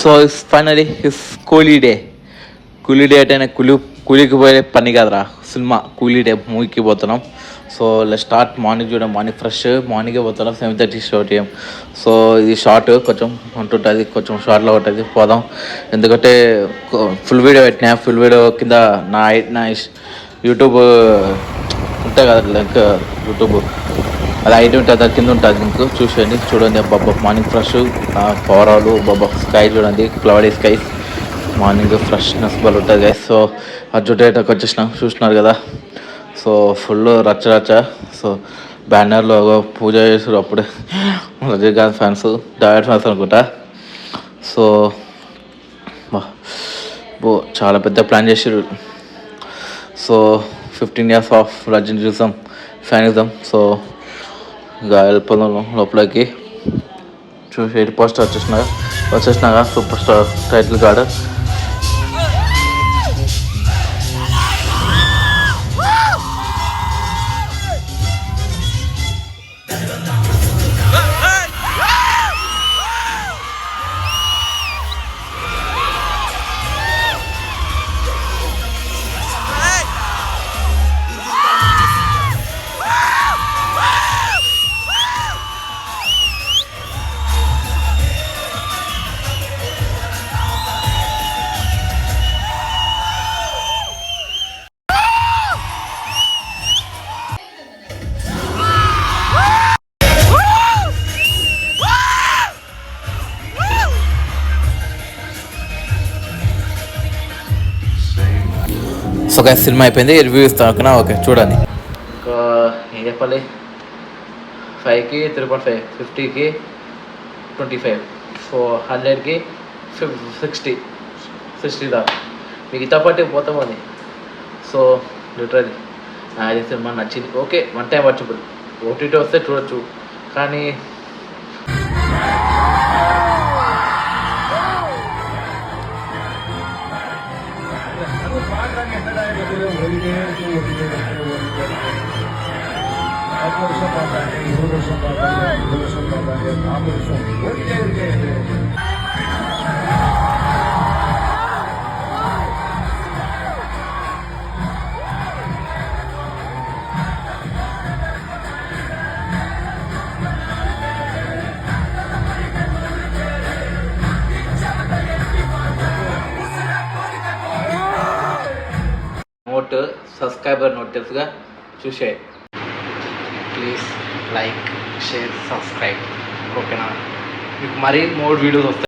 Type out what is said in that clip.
So is finally is కూలీ day. కూలీ day అంటే కూలీకి పోయే పని కాదురా, సినిమా కూలీ డే మూవీకి పోతున్నాం. సో స్టార్ట్ మార్నింగ్ చూడడం, మార్నింగ్ ఫ్రెష్ మార్నింగే పోతున్నాం. 7:30 షార్ట్ ఏం. సో ఇది షార్ట్ కొంచెం ఉంటుంటుంది, కొంచెం షార్ట్లో ఉంటుంది, పోదాం. ఎందుకంటే ఫుల్ వీడియో పెట్టినా, ఫుల్ వీడియో కింద నా యూట్యూబ్ ఉంటాయి కదా లింక్, యూట్యూబ్ అది ఐడి ఉంటుంది, అది కింద ఉంటుంది లింక్, చూడండి. బాబా మార్నింగ్ ఫ్రెష్ పవరాలు, బాబా స్కై చూడండి, క్లౌడీ స్కైస్, మార్నింగ్ ఫ్రెష్నెస్ బల్ ఉంటుంది గైస్. సో అర్జుటేటకు వచ్చేసినాం, చూసినారు కదా. సో ఫుల్ రచ్చ. సో బ్యానర్లో పూజ చేసారు అప్పుడే రజనీకాంత్ ఫ్యాన్స్, డైరెక్ట్ ఫ్యాన్స్ అనుకుంటా. సో చాలా పెద్ద ప్లాన్ చేసారు. So 15 years of Rajinism fanism. So ఇక వెళ్ళిపోదాం లోపలికి. చూసి పోస్టర్ వచ్చేసినాగా super star title card. So guys cinema అయిపోయింది, రివ్యూ ఇస్తాను ఓకేనా. ఓకే చూడండి. ఇంకా ఏం చెప్పాలి, 5కి 3.5, 50కి 25, సో 100కి 60 దాకా మిగతా పాటు పోతామని. సో లిటరలీ నాకు సినిమా నచ్చింది. Okay, one time watchable, OTT వస్తే చూడొచ్చు, కానీ నోట్ సబ్స్క్రైబర్ నోట్ తెలుసుగా, చూసే ప్లీజ్ లైక్, షేర్, సబ్స్క్రైబ్ ఓకేనా. మీకు మరీ మోర్ వీడియోస్ వస్తాయి.